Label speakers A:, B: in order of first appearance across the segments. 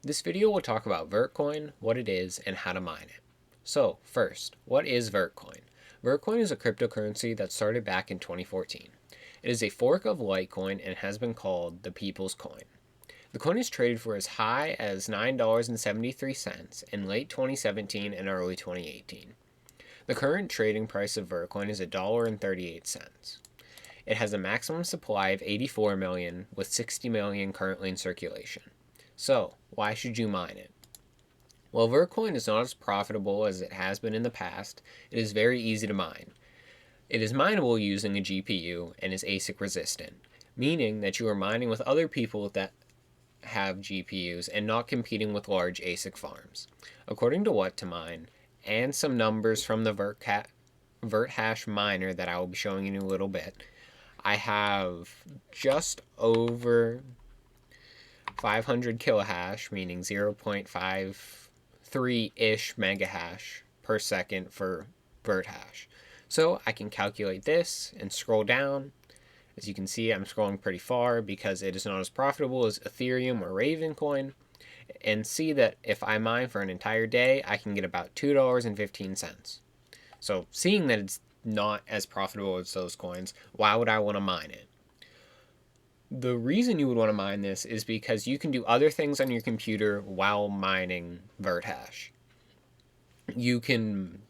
A: This video will talk about Vertcoin, what it is, and how to mine it. So first, what is Vertcoin? Vertcoin is a cryptocurrency that started back in 2014. It is a fork of Litecoin and has been called the People's Coin. The coin is traded for as high as $9.73 in late 2017 and early 2018. The current trading price of Vertcoin is $1.38. It has a maximum supply of 84 million, with 60 million currently in circulation. So, why should you mine it? While Vertcoin is not as profitable as it has been in the past, it is very easy to mine. It is mineable using a GPU and is ASIC resistant, meaning that you are mining with other people that have GPUs and not competing with large ASIC farms. According to What to Mine, and some numbers from the VertHash miner that I will be showing you in a little bit, I have just over 500 kilohash, meaning 0.53-ish megahash per second for VertHash. So I can calculate this and scroll down. As you can see, I'm scrolling pretty far because it is not as profitable as Ethereum or Ravencoin, and see that if I mine for an entire day, I can get about $2.15. So seeing that it's not as profitable as those coins, why would I want to mine it? The reason you would want to mine this is because you can do other things on your computer while mining VertHash. You can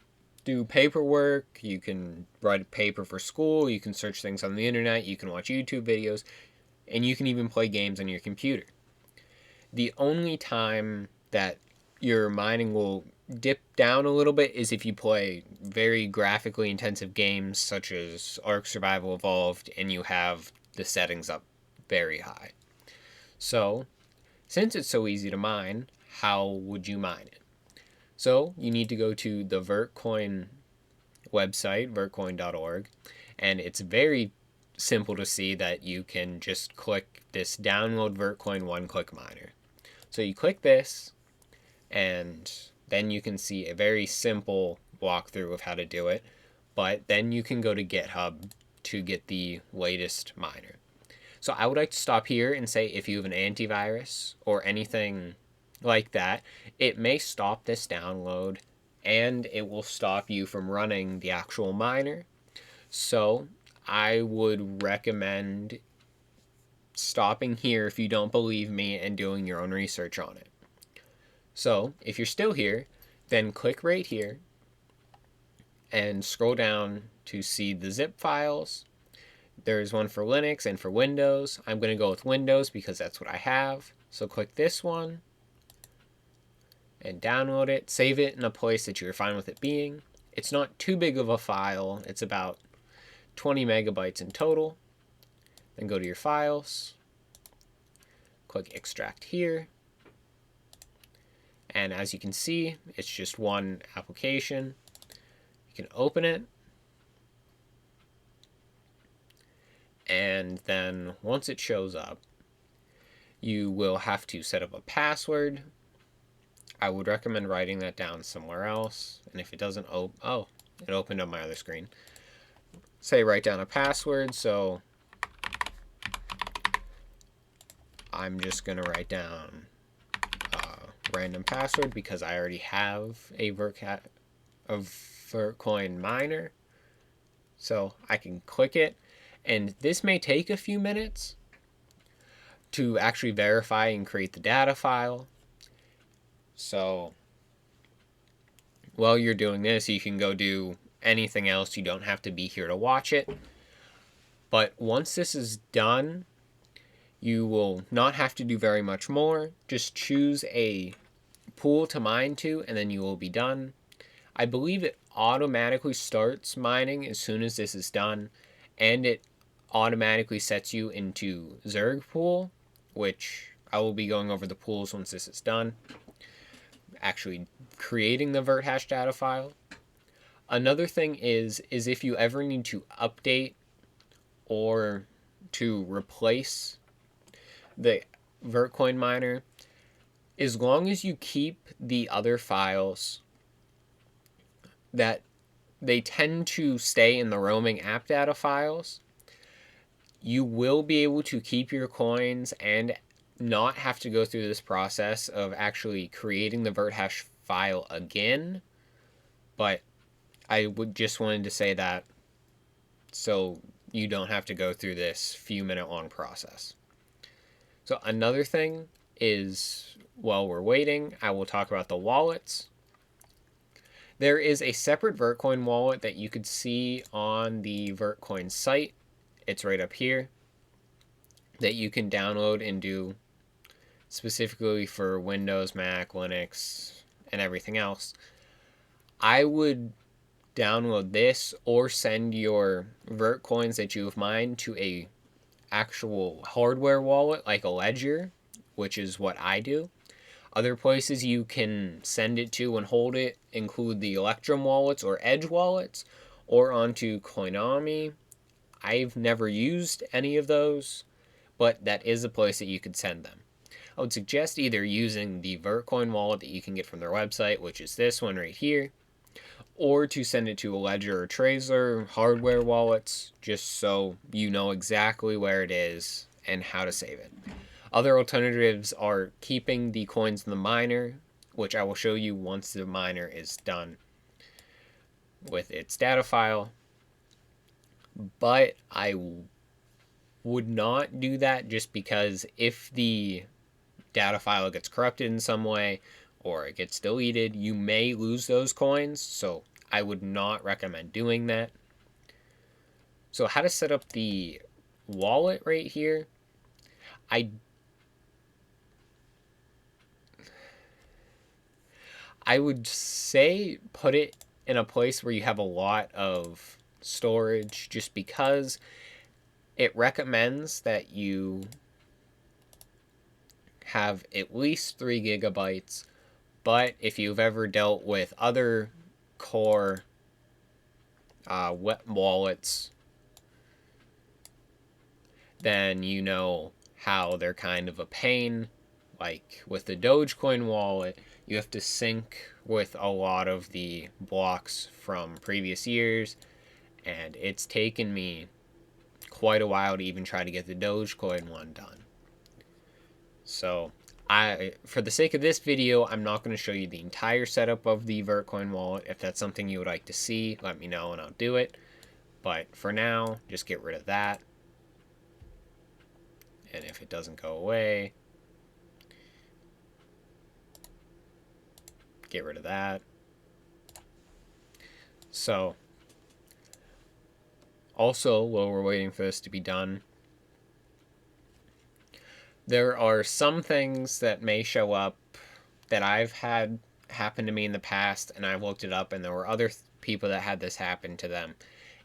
A: do paperwork, you can write a paper for school, you can search things on the internet, you can watch YouTube videos, and you can even play games on your computer. The only time that your mining will dip down a little bit is if you play very graphically intensive games such as Ark Survival Evolved and you have the settings up very high. So, since it's so easy to mine, how would you mine it? So, you need to go to the Vertcoin website, vertcoin.org, and it's very simple to see that you can just click this download Vertcoin one-click miner. So you click this, and then you can see a very simple walkthrough of how to do it, but then you can go to GitHub to get the latest miner. So I would like to stop here and say if you have an antivirus or anything like that, it may stop this download and it will stop you from running the actual miner. So I would recommend stopping here if you don't believe me and doing your own research on it. So if you're still here, then click right here and scroll down to see the zip files. There's one for Linux and for Windows. I'm going to go with Windows because that's what I have. So click this one and download it. Save it in a place that you're fine with it being. It's not too big of a file. It's about 20 megabytes in total. Then go to your files. Click extract here. And as you can see, it's just one application. You can open it. And then once it shows up, you will have to set up a password. I would recommend writing that down somewhere else. And if it doesn't it opened up my other screen. Say write down a password. So I'm just going to write down a random password because I already have a Vertcoin miner. So I can click it. And this may take a few minutes to actually verify and create the data file. So while you're doing this, you can go do anything else. You don't have to be here to watch it. But once this is done, you will not have to do very much more. Just choose a pool to mine to, and then you will be done. I believe it automatically starts mining as soon as this is done, and it automatically sets you into Zerg pool, which I will be going over the pools once this is done. Actually creating the VertHash data file. Another thing is if you ever need to update or to replace the Vertcoin miner, as long as you keep the other files, that they tend to stay in the roaming app data files, you will be able to keep your coins and not have to go through this process of actually creating the Verthash file again, but I would just wanted to say that so you don't have to go through this few minute long process. So another thing is, while we're waiting, I will talk about the wallets. There is a separate Vertcoin wallet that you could see on the Vertcoin site. It's right up here, that you can download and do specifically for Windows, Mac, Linux, and everything else. I would download this or send your Vertcoins that you have mined to a actual hardware wallet like a Ledger, which is what I do. Other places you can send it to and hold it include the Electrum wallets or Edge wallets, or onto Coinami. I've never used any of those, but that is a place that you could send them. I would suggest either using the Vertcoin wallet that you can get from their website, which is this one right here, or to send it to a Ledger or Trezor hardware wallets, just so you know exactly where it is and how to save it. Other alternatives are keeping the coins in the miner, which I will show you once the miner is done with its data file. But I would not do that, just because if the data file gets corrupted in some way or it gets deleted, you may lose those coins. So I would not recommend doing that. So how to set up the wallet right here. I would say put it in a place where you have a lot of storage, just because it recommends that you have at least 3 gigabytes. But if you've ever dealt with other core web wallets, then you know how they're kind of a pain. Like with the Dogecoin wallet, you have to sync with a lot of the blocks from previous years, and it's taken me quite a while to even try to get the Dogecoin one done. So for the sake of this video, I'm not going to show you the entire setup of the Vertcoin wallet. If that's something you would like to see, let me know and I'll do it. But for now, just get rid of that. And if it doesn't go away, get rid of that. So, also, while we're waiting for this to be done, there are some things that may show up that I've had happen to me in the past, and I've looked it up, and there were other people that had this happen to them.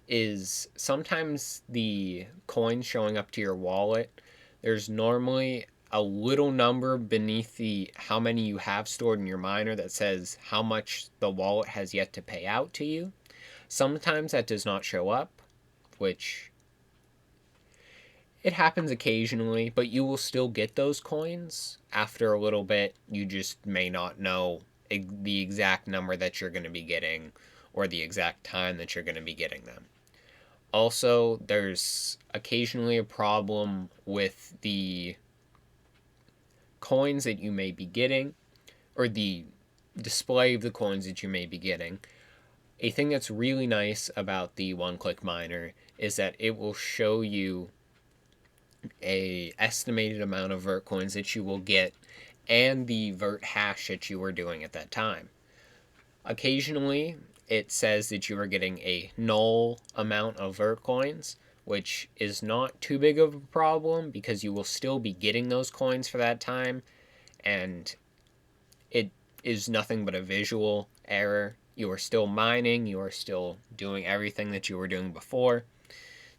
A: Is sometimes the coins showing up to your wallet, there's normally a little number beneath the how many you have stored in your miner that says how much the wallet has yet to pay out to you. Sometimes that does not show up, which it happens occasionally, but you will still get those coins after a little bit. You just may not know the exact number that you're going to be getting or the exact time that you're going to be getting them. Also, there's occasionally a problem with the coins that you may be getting, or the display of the coins that you may be getting. A thing that's really nice about the one-click miner is that it will show you a estimated amount of Vertcoins that you will get and the Vert hash that you were doing at that time. Occasionally, it says that you are getting a null amount of Vertcoins, which is not too big of a problem because you will still be getting those coins for that time, and it is nothing but a visual error. You are still mining, you are still doing everything that you were doing before.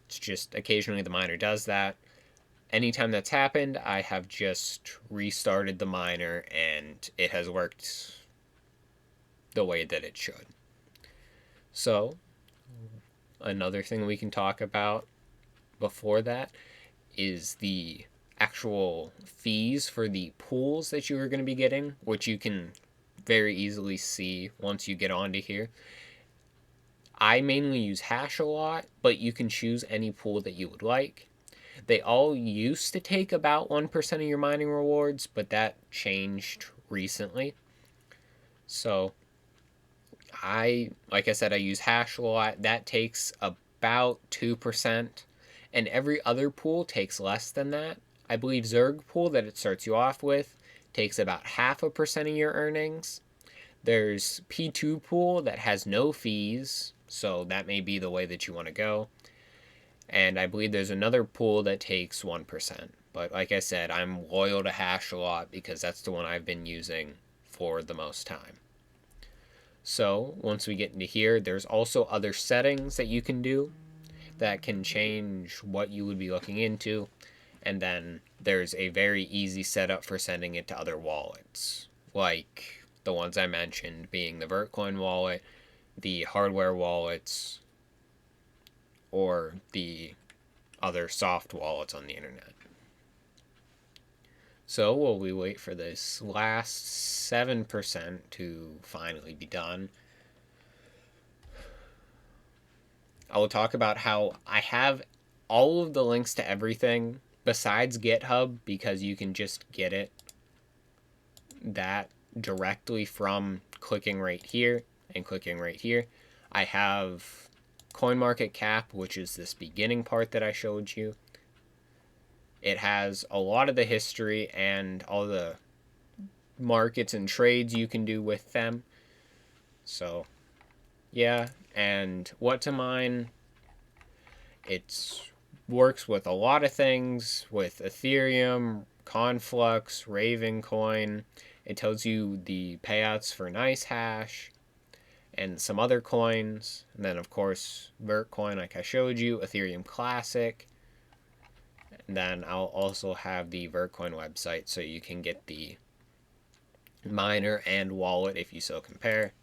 A: It's just occasionally the miner does that. Anytime that's happened, I have just restarted the miner and it has worked the way that it should. So, another thing we can talk about before that is the actual fees for the pools that you are going to be getting, which you can very easily see once you get onto here. I mainly use Hash a lot, but you can choose any pool that you would like. They all used to take about 1% of your mining rewards, but that changed recently. So like I said, I use hash a lot. That takes about 2%, and every other pool takes less than that. I believe Zerg pool that it starts you off with takes about 0.5% of your earnings. There's P2 pool that has no fees, so that may be the way that you want to go. And I believe there's another pool that takes 1%. But like I said, I'm loyal to hash a lot because that's the one I've been using for the most time. So once we get into here, there's also other settings that you can do that can change what you would be looking into. And then there's a very easy setup for sending it to other wallets, like the ones I mentioned being the Vertcoin wallet, the hardware wallets, or the other soft wallets on the internet. So while we wait for this last 7% to finally be done, I will talk about how I have all of the links to everything besides GitHub, because you can just get it that directly from clicking right here and clicking right here. I have CoinMarketCap, which is this beginning part that I showed you. It has a lot of the history and all the markets and trades you can do with them. So yeah, and what to mine, it works with a lot of things, with Ethereum, Conflux, Ravencoin. It tells you the payouts for NiceHash and some other coins. And then of course Vertcoin, like I showed you, Ethereum Classic. And then I'll also have the Vertcoin website so you can get the miner and wallet if you so compare.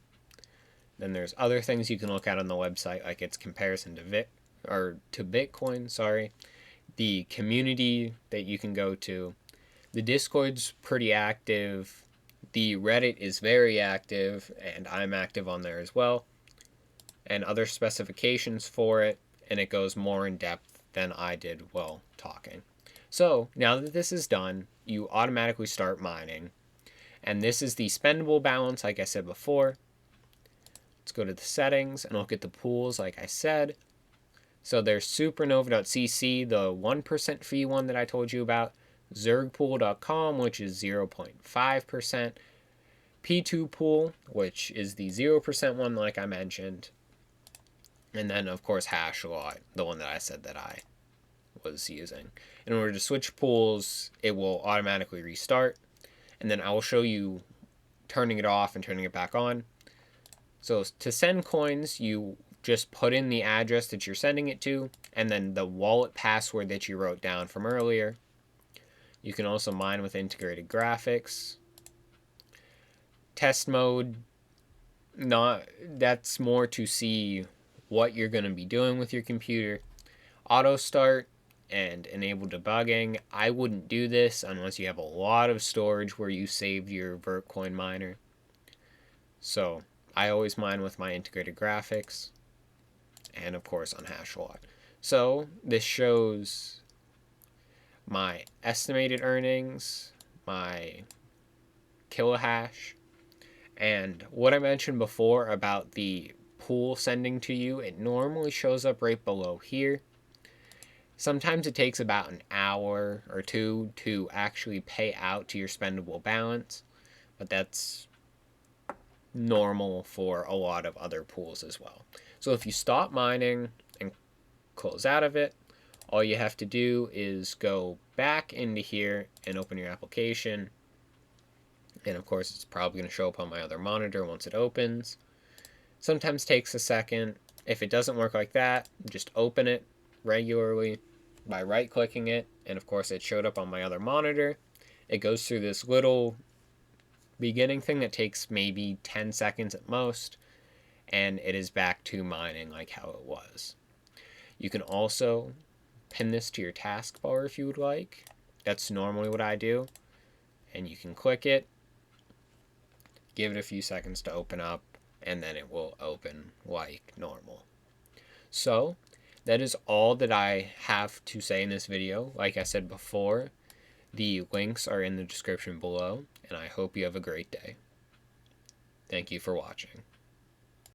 A: Then there's other things you can look at on the website, like its comparison to Bitcoin, sorry. The community that you can go to. The Discord's pretty active. The Reddit is very active, and I'm active on there as well. And other specifications for it, and it goes more in depth than I did while talking. So now that this is done, you automatically start mining. And this is the spendable balance, like I said before. Let's go to the settings and look at the pools, like I said. So there's supernova.cc, the 1% fee one that I told you about. Zergpool.com, which is 0.5%. P2 pool, which is the 0% one, like I mentioned. And then, of course, Hashlot, the one that I said that I was using. In order to switch pools, it will automatically restart. And then I will show you turning it off and turning it back on. So to send coins, you just put in the address that you're sending it to, and then the wallet password that you wrote down from earlier. You can also mine with integrated graphics. Test mode, that's more to see what you're going to be doing with your computer. Auto start and enable debugging. I wouldn't do this unless you have a lot of storage where you saved your Vertcoin miner. So I always mine with my integrated graphics, and of course on Hashlot. So this shows my estimated earnings, my kilohash, and what I mentioned before about the pool sending to you, it normally shows up right below here. Sometimes it takes about an hour or two to actually pay out to your spendable balance, but that's normal for a lot of other pools as well. So if you stop mining and close out of it, all you have to do is go back into here and open your application. And of course, it's probably going to show up on my other monitor once it opens. Sometimes takes a second. If it doesn't work like that, just open it regularly by right-clicking it. And of course, it showed up on my other monitor. It goes through this little beginning thing that takes maybe 10 seconds at most, and it is back to mining like how it was. You can also pin this to your taskbar if you would like. That's normally what I do. And you can click it, give it a few seconds to open up, and then it will open like normal. So that is all that I have to say in this video. Like I said before, the links are in the description below, and I hope you have a great day. Thank you for watching.